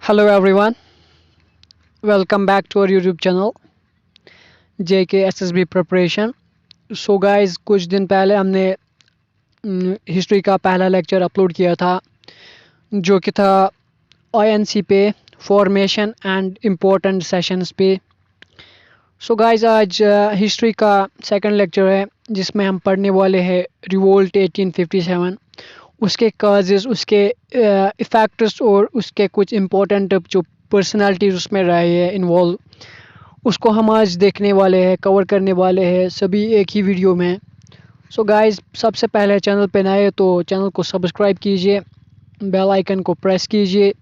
Hello everyone, welcome back to our YouTube channel JKSSB Preparation. So guys, कुछ दिन पहले हमने हिस्ट्री का पहला लेक्चर अपलोड किया था जो कि था INC पे फॉर्मेशन एंड इम्पोर्टेंट सेशंस पे। सो गाइस, आज हिस्ट्री का सेकंड लेक्चर है जिसमें हम पढ़ने वाले हैं रिवोल्ट 1857, उसके काजेस, उसके इफ़ेक्ट्स और उसके कुछ इम्पोर्टेंट जो पर्सनालिटीज़ उसमें रहे हैं इन्वॉल्व, उसको हम आज देखने वाले हैं, कवर करने वाले हैं सभी एक ही वीडियो में। सो गाइस, सबसे पहले चैनल पे नए तो चैनल को सब्सक्राइब कीजिए, बेल आइकन को प्रेस कीजिए,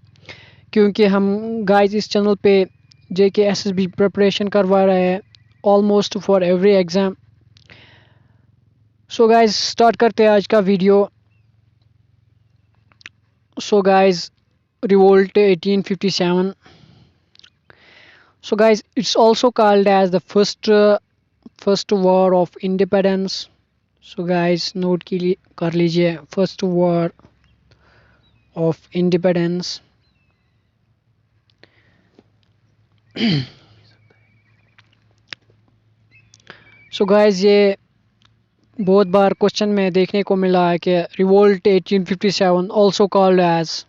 क्योंकि हम गाइस इस चैनल पे JKSSB प्रिपरेशन करवा रहे हैं almost for every exam. So guys, start करते हैं आज का video. So guys, revolt 1857. So guys, it's also called as the first war of independence. So guys, note कर लीजिए, first war of independence. So guys, ये बहुत बार question में देखने को मिला है कि revolt 1857 also called as.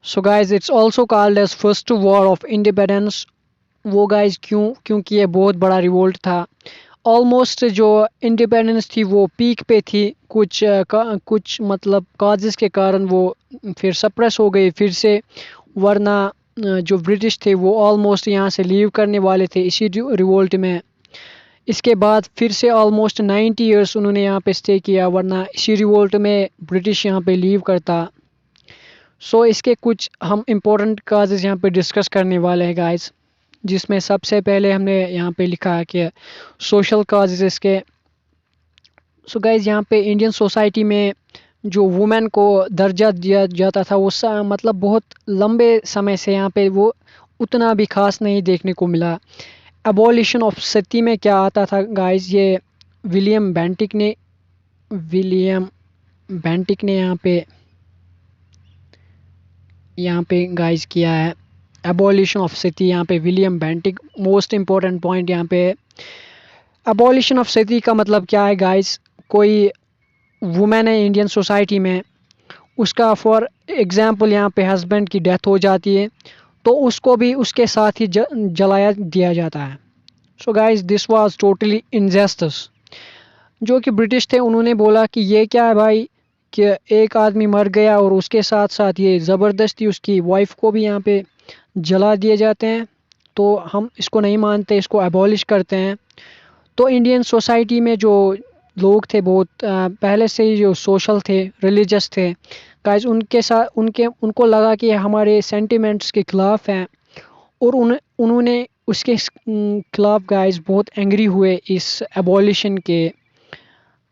So guys, it's also called as first war of independence. वो गाइस क्योंकि ये बहुत बड़ा रिवोल्ट था। ऑलमोस्ट जो इंडिपेंडेंस थी वो पीक पे थी, कुछ मतलब काजेस के कारण वो फिर सप्रेस हो गई फिर से, वरना जो ब्रिटिश थे वो ऑलमोस्ट यहाँ से लीव करने वाले थे इसी रिवोल्ट में। इसके बाद फिर से ऑलमोस्ट 90 इयर्स उन्होंने यहाँ पे स्टे किया, वरना इसी रिवोल्ट में ब्रिटिश यहाँ पे लीव करता। सो इसके कुछ हम इम्पोर्टेंट काजेस यहाँ पे डिस्कस करने वाले हैं गाइस, जिसमें सबसे पहले हमने यहाँ पे लिखा है कि सोशल काजेस इसके। सो गाइस, यहाँ पे इंडियन सोसाइटी में जो वुमेन को दर्जा दिया जाता था वो मतलब बहुत लंबे समय से यहाँ पे वो उतना भी खास नहीं देखने को मिला। एबॉलिशन ऑफ सती में क्या आता था गाइस, ये विलियम बेंटिक ने यहाँ पे गाइस किया है। एबॉलिशन ऑफ सती यहाँ पे William Bentinck, most important point यहाँ पे। एबॉलिशन ऑफ सती का मतलब क्या है गाइस, कोई वुमेन है इंडियन सोसाइटी में, उसका फॉर एग्जांपल यहाँ पे हस्बैंड की डेथ हो जाती है तो उसको भी उसके साथ ही जलाया दिया जाता है। So guys, this was totally injustice. जो कि ब्रिटिश थे उन्होंने बोला कि ये क्या है भाई, कि एक आदमी मर गया और उसके साथ साथ ये ज़बरदस्ती उसकी वाइफ को भी यहाँ पे जला दिए जाते हैं, तो हम इसको नहीं मानते, इसको एबॉलिश करते हैं। तो इंडियन सोसाइटी में जो लोग थे बहुत पहले से ही जो सोशल थे, रिलीजियस थे गाइस, उनके साथ उनको लगा कि हमारे सेंटिमेंट्स के ख़िलाफ़ हैं और उन्होंने उसके खिलाफ गाइस बहुत एंग्री हुए इस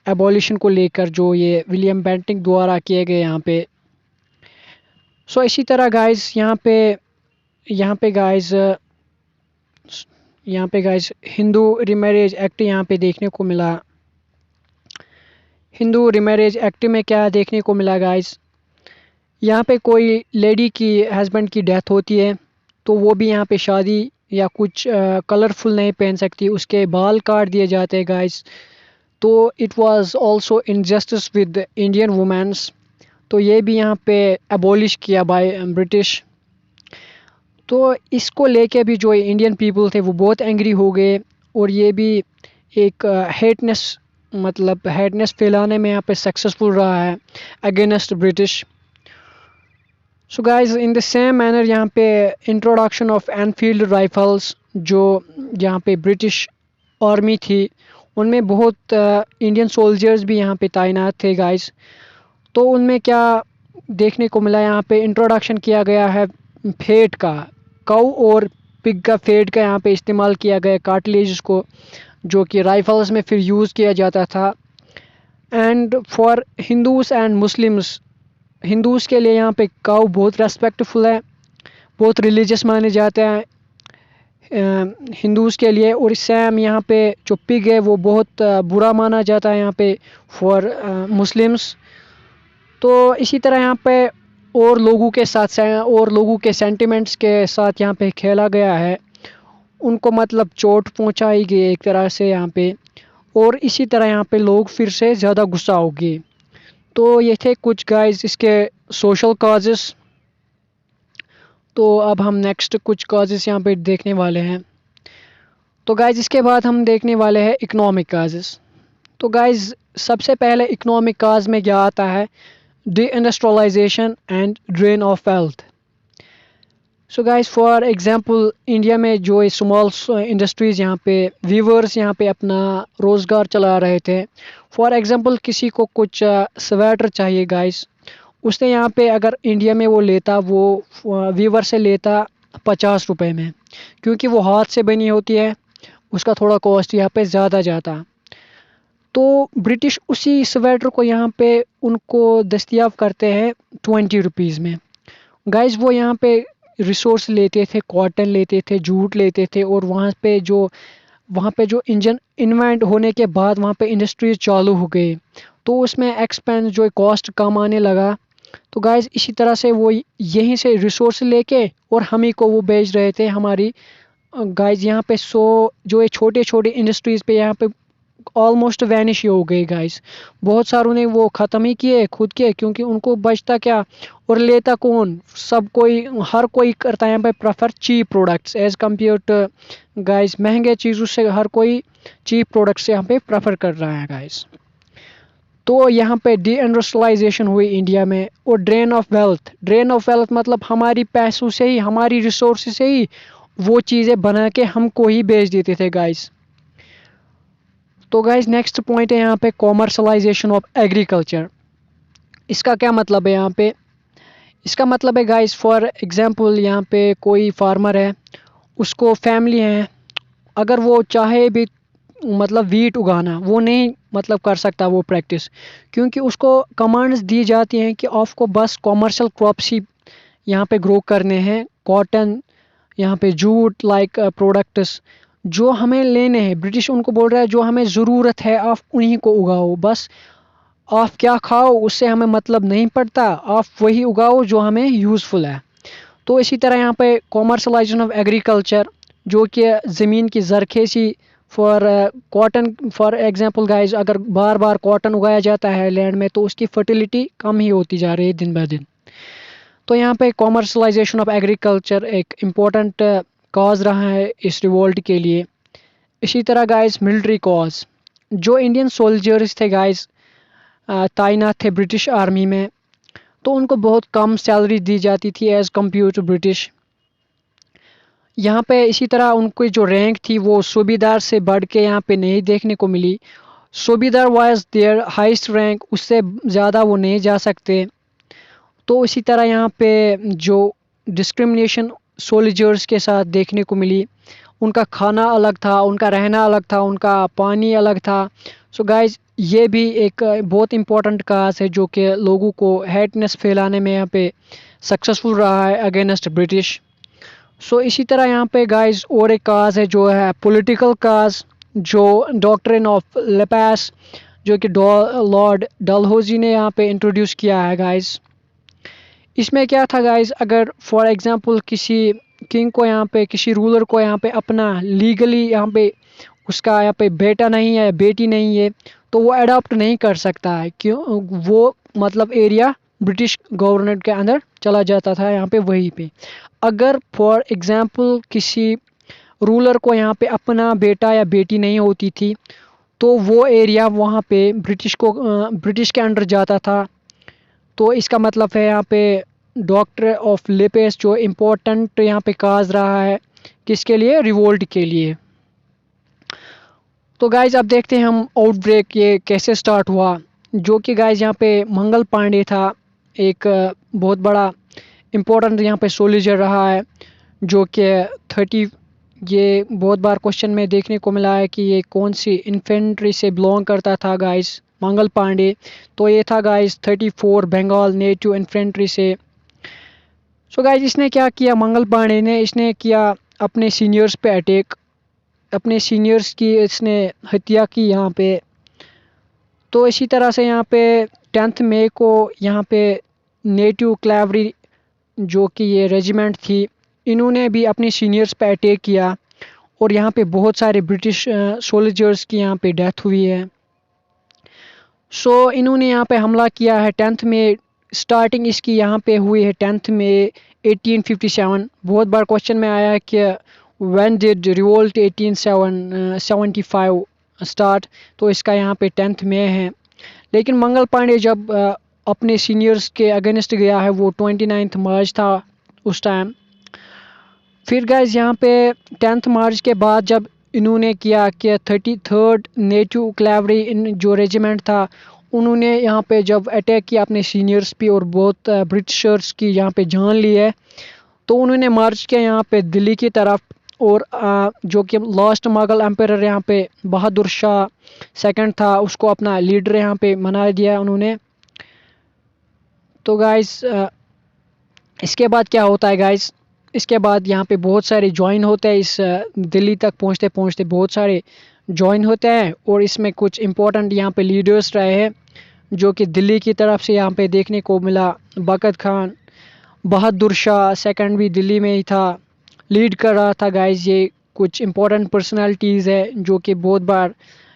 एबॉलिशन को लेकर जो ये विलियम बेंटिक द्वारा किए गए यहाँ पे। सो इसी तरह गाइस यहाँ पे गाइस हिंदू रिमैरेज एक्ट यहाँ पे देखने को मिला। हिंदू रिमैरेज एक्ट में क्या देखने को मिला गाइस, यहाँ पे कोई लेडी की हस्बैंड की डेथ होती है तो वो भी यहाँ पे शादी या कुछ कलरफुल नहीं पहन सकती, उसके बाल काट दिए जाते हैं गाइस। तो it was also injustice with Indian womens, तो ये भी यहाँ पे एबॉलिश किया बाय ब्रिटिश। तो इसको लेके भी जो इंडियन पीपल थे वो बहुत एंग्री हो गए और ये भी एक हेटनेस फैलाने में यहाँ पे सक्सेसफुल रहा है against British. So guys, in the same manner यहाँ पे इंट्रोडक्शन ऑफ एनफील्ड राइफल्स, जो यहाँ पे ब्रिटिश आर्मी थी उनमें बहुत इंडियन सोल्जर्स भी यहाँ पे तैनात थे गाइस। तो उनमें क्या देखने को मिला, यहाँ पे इंट्रोडक्शन किया गया है फेट का, काऊ और पिग का फेट का यहाँ पे इस्तेमाल किया गया कार्टिलेज को, जो कि राइफल्स में फिर यूज़ किया जाता था। And for Hindus and Muslims, Hindus के लिए यहाँ पे काऊ बहुत रेस्पेक्टफुल है, बहुत रिलीजियस माने जाते हैं हिंदूज़ के लिए। और सैम यहाँ पे जो पिग है वो बहुत बुरा माना जाता है यहाँ पे फॉर मुस्लिम्स। तो इसी तरह यहाँ पे और लोगों के साथ और लोगों के सेंटिमेंट्स के साथ यहाँ पे खेला गया है, उनको मतलब चोट पहुँचाई गई एक तरह से यहाँ पे, और इसी तरह यहाँ पे लोग फिर से ज़्यादा गुस्सा हो गए। तो ये थे कुछ गाइस इसके सोशल काजेस। तो अब हम नेक्स्ट कुछ काजेस यहाँ पे देखने वाले हैं। तो गाइस इसके बाद हम देखने वाले हैं इकोनॉमिक काजेस। तो गाइस सबसे पहले इकोनॉमिक काज में क्या आता है, deindustrialization and drain of wealth. So guys for example India में जो स्मॉल इंडस्ट्रीज़ यहाँ पे वीवर्स यहाँ पे अपना रोज़गार चला रहे थे। फॉर एग्जांपल किसी को कुछ स्वेटर चाहिए गाइस, उसने यहाँ पे अगर इंडिया में वो लेता, वो वीवर से लेता 50 रुपए में, क्योंकि वो हाथ से बनी होती है, उसका थोड़ा कॉस्ट यहाँ पे ज़्यादा जाता। तो ब्रिटिश उसी स्वेटर को यहाँ पे उनको दस्तयाब करते हैं 20 रुपीज़ में। गाइस वो यहाँ पे रिसोर्स लेते थे, कॉटन लेते थे, जूट लेते थे, और वहाँ पे जो इंजन इन्वेंट होने के बाद वहाँ पे इंडस्ट्रीज चालू हो गई, तो उसमें एक्सपेंस जो कॉस्ट कम आने लगा। तो गाइस इसी तरह से वो यहीं से रिसोर्स लेके और हम ही को वो बेच रहे थे हमारी। गाइस यहाँ पे जो ये छोटे छोटे इंडस्ट्रीज पे यहाँ पे ऑलमोस्ट वैनिश ही हो गई गाइस। बहुत सारों ने वो ख़त्म ही किए खुद के, क्योंकि उनको बचता क्या और लेता कौन। सब कोई, हर कोई करता है यहाँ पे prefer cheap products as compared to guys महंगे चीज़ों से। हर कोई चीप प्रोडक्ट्स से यहाँ पे प्रेफर कर रहा है गाइस। तो यहाँ पे डी इंडस्ट्रियलाइजेशन हुई इंडिया में। और ड्रेन ऑफ वेल्थ मतलब हमारी पैसों से ही, हमारी रिसोर्स से ही वो चीज़ें बना के हमको ही बेच देते थे गाइस। तो गाइस नेक्स्ट पॉइंट है यहाँ पे कॉमर्शलाइजेशन ऑफ एग्रीकल्चर। इसका क्या मतलब है यहाँ पे, इसका मतलब है गाइस फॉर एग्जांपल यहाँ पे कोई फार्मर है, उसको फैमिली है, अगर वो चाहे भी मतलब वीट उगाना, वो नहीं मतलब कर सकता वो प्रैक्टिस, क्योंकि उसको कमांड्स दी जाती हैं कि आपको बस कॉमर्शियल क्रॉप्स ही यहाँ पे ग्रो करने हैं। कॉटन, यहाँ पे जूट लाइक प्रोडक्ट्स जो हमें लेने हैं, ब्रिटिश उनको बोल रहा है जो हमें ज़रूरत है आप उन्हीं को उगाओ, बस आप क्या खाओ उससे हमें मतलब नहीं पड़ता, आप वही उगाओ जो हमें यूज़फुल है। तो इसी तरह यहाँ पे कॉमर्शलाइजेशन ऑफ एग्रीकल्चर, जो कि ज़मीन की ज़रखेज़ी for cotton, for example guys अगर बार बार कॉटन उगाया जाता है लैंड में, तो उसकी फर्टिलिटी कम ही होती जा रही है दिन ब दिन। तो यहाँ पे कॉमर्शलाइजेशन ऑफ एग्रीकल्चर एक इम्पोर्टेंट कॉज रहा है इस रिवोल्ट के लिए। इसी तरह गाइस मिलिट्री कॉज, जो इंडियन सोल्जर्स थे गाइस तैनात थे ब्रिटिश आर्मी में, तो उनको बहुत कम सैलरी दी जाती थी एज़ कम्पेयर टू ब्रिटिश। यहाँ पे इसी तरह उनकी जो रैंक थी वो सूबेदार से बढ़ के यहाँ पे नहीं देखने को मिली। सूबेदार वाज देयर हाईएस्ट रैंक, उससे ज़्यादा वो नहीं जा सकते। तो इसी तरह यहाँ पे जो डिस्क्रिमिनेशन सोल्जर्स के साथ देखने को मिली, उनका खाना अलग था, उनका रहना अलग था, उनका पानी अलग था। सो गाइस ये भी एक बहुत इम्पोर्टेंट काज है जो कि लोगों को हेटनेस फैलाने में यहाँ पे सक्सेसफुल रहा है अगेंस्ट ब्रिटिश। सो इसी तरह यहाँ पे गाइस और एक काज है जो है पॉलिटिकल काज, जो डॉक्ट्रिन ऑफ लेपेस जो कि लॉर्ड डलहौजी ने यहाँ पे इंट्रोड्यूस किया है गाइस। इसमें क्या था गाइस, अगर फॉर एग्जांपल किसी किंग को यहाँ पे, किसी रूलर को यहाँ पे अपना लीगली यहाँ पे उसका यहाँ पे बेटा नहीं है, बेटी नहीं है, तो वो अडॉप्ट नहीं कर सकता है। क्यों, वो मतलब एरिया ब्रिटिश गवर्नमेंट के अंदर चला जाता था यहाँ पे वहीं पे। अगर फॉर एग्जांपल किसी रूलर को यहाँ पे अपना बेटा या बेटी नहीं होती थी, तो वो एरिया वहाँ पे ब्रिटिश के अंडर जाता था। तो इसका मतलब है यहाँ पे डॉक्टर ऑफ लेपेस जो इम्पोर्टेंट यहाँ पे काज रहा है किसके लिए, रिवोल्ट के लिए। तो गाइज अब देखते हैं हम आउटब्रेक ये कैसे स्टार्ट हुआ। जो कि गाइज यहाँ पे मंगल पांडे था, एक बहुत बड़ा इम्पोर्टेंट यहाँ पे सोल्जर रहा है, जो कि 30, ये बहुत बार क्वेश्चन में देखने को मिला है कि ये कौन सी इन्फेंट्री से बिलोंग करता था गाइस, मंगल पांडे। तो ये था गाइस 34 बंगाल नेटिव इन्फेंट्री से। सो गाइस इसने क्या किया, मंगल पांडे ने, इसने किया अपने सीनियर्स पे अटैक, अपने सीनियर्स की इसने हत्या की यहाँ पे। तो इसी तरह से यहाँ पे 10 मई को यहाँ पे नेटिव कैवलरी जो कि ये रेजिमेंट थी, इन्होंने भी अपने सीनियर्स पे अटैक किया और यहाँ पे बहुत सारे ब्रिटिश सोल्जर्स की यहाँ पे डेथ हुई है। सो इन्होंने यहाँ पे हमला किया है 10th में। स्टार्टिंग इसकी यहाँ पे हुई है 10th में 1857। बहुत बार क्वेश्चन में आया है कि व्हेन डिड रिवोल्ट 1875 स्टार्ट, तो इसका यहाँ पे 10th में है। लेकिन मंगल पांडे जब अपने सीनियर्स के अगेंस्ट गया है वो 29 मार्च था उस टाइम। फिर गाइज यहाँ पे 10th मार्च के बाद जब इन्होंने किया कि 33rd नेटिव कैवलरी इन जो रेजिमेंट था, उन्होंने यहाँ पे जब अटैक किया अपने सीनियर्स पे और बहुत ब्रिटिशर्स की यहाँ पे जान ली है, तो उन्होंने मार्च किया यहाँ पे दिल्ली की तरफ। और जो कि लास्ट मुगल एम्पायर यहाँ पे बहादुर शाह सेकंड था, उसको अपना लीडर यहाँ पे बना दिया उन्होंने। तो गाइस इसके बाद क्या होता है गाइस, इसके बाद यहाँ पे बहुत सारे ज्वाइन होते हैं इस दिल्ली तक पहुँचते पहुँचते बहुत सारे ज्वाइन होते हैं। और इसमें कुछ इम्पोर्टेंट यहाँ पे लीडर्स रहे हैं जो कि दिल्ली की तरफ से यहाँ पे देखने को मिला। बकत खान, बहादुर शाह सेकंड भी दिल्ली में ही था, लीड कर रहा था गाइस। ये कुछ इम्पोर्टेंट पर्सनालिटीज़ है जो कि बहुत बार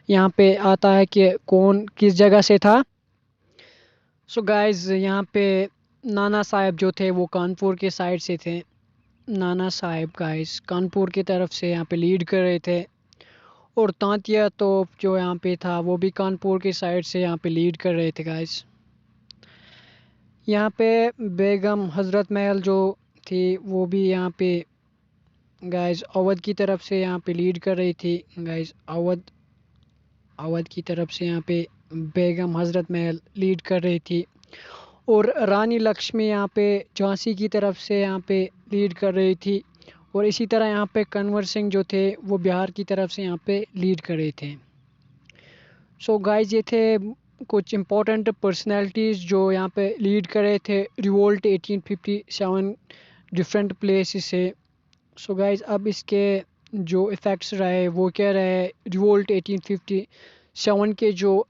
यहाँ पे आता है कि कौन किस जगह से था। सो गाइस यहाँ पे नाना साहब जो थे वो कानपुर के साइड से थे। नाना साहब गाइस कानपुर की तरफ से यहाँ पे लीड कर रहे थे। और तांतिया तोप जो यहाँ पे था वो भी कानपुर की साइड से यहाँ पे लीड कर रहे थे गाइस। यहाँ पे बेगम हज़रत महल जो थी वो भी यहाँ पे गाइस अवध की तरफ से यहाँ पे लीड कर रही थी गाइस। अवध की तरफ से यहाँ पे बेगम हज़रत महल लीड कर रही थी। और रानी लक्ष्मी यहाँ पे झांसी की तरफ से यहाँ पे लीड कर रही थी। और इसी तरह यहाँ पे कंवर सिंह जो थे वो बिहार की तरफ से यहाँ पे लीड कर रहे थे। सो गाइस ये थे कुछ इम्पोर्टेंट पर्सनालिटीज़ जो यहाँ पे लीड कर रहे थे रिवोल्ट 1857 डिफरेंट प्लेसेस से। सो गाइस अब इसके जो इफ़ेक्ट्स रहे वो क्या रहे रिवोल्ट 1857 के जो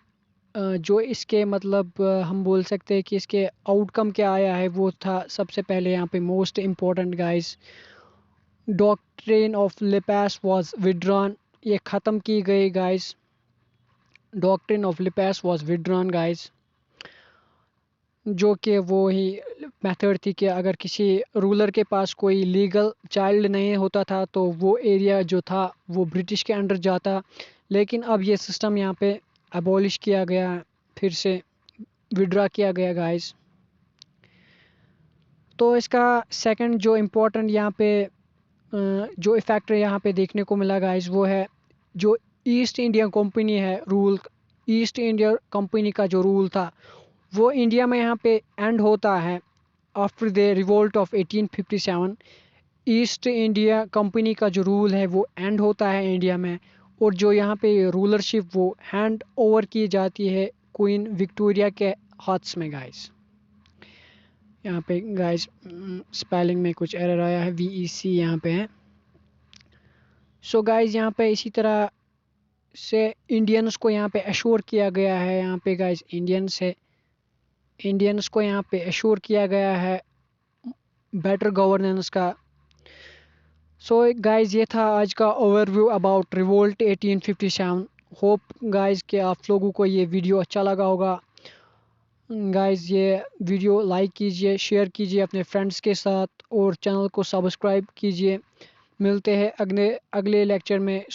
इसके मतलब हम बोल सकते हैं कि इसके आउटकम क्या आया है वो था। सबसे पहले यहाँ पे most important guys, doctrine of lapse was withdrawn, ये ख़त्म की गई guys. Doctrine of lapse was withdrawn guys, जो कि वो ही मेथड थी कि अगर किसी रूलर के पास कोई लीगल चाइल्ड नहीं होता था तो वो एरिया जो था वो ब्रिटिश के अंडर जाता। लेकिन अब ये सिस्टम यहाँ पे अबॉलिश किया गया, फिर से विड्रा किया गया गाइस। तो इसका सेकंड जो इम्पोर्टेंट यहाँ पे जो इफेक्ट यहाँ पे देखने को मिला गाइस वो है जो ईस्ट इंडिया कंपनी है रूल। ईस्ट इंडिया कंपनी का जो रूल था वो इंडिया में यहाँ पे एंड होता है after the revolt of 1857। East India company का जो रूल है वो एंड होता है इंडिया में। और जो यहाँ पे रूलरशिप वो हैंड ओवर की जाती है क्वीन विक्टोरिया के हाथ्स में गाइस। यहाँ पे गाइस स्पेलिंग में कुछ एरर आया है, VEC यहाँ पे है। सो गाइस यहाँ पे इसी तरह से इंडियंस को यहाँ पे अश्योर किया गया है। यहाँ पे गाइस इंडियंस को यहाँ पे अश्योर किया गया है बेटर गवर्नेंस का। सो गाइस ये था आज का overview about revolt 1857। Hope guys कि आप लोगों को ये वीडियो अच्छा लगा होगा। गाइस ये वीडियो लाइक कीजिए, शेयर कीजिए अपने फ्रेंड्स के साथ और चैनल को सब्सक्राइब कीजिए। मिलते हैं अगले लेक्चर में।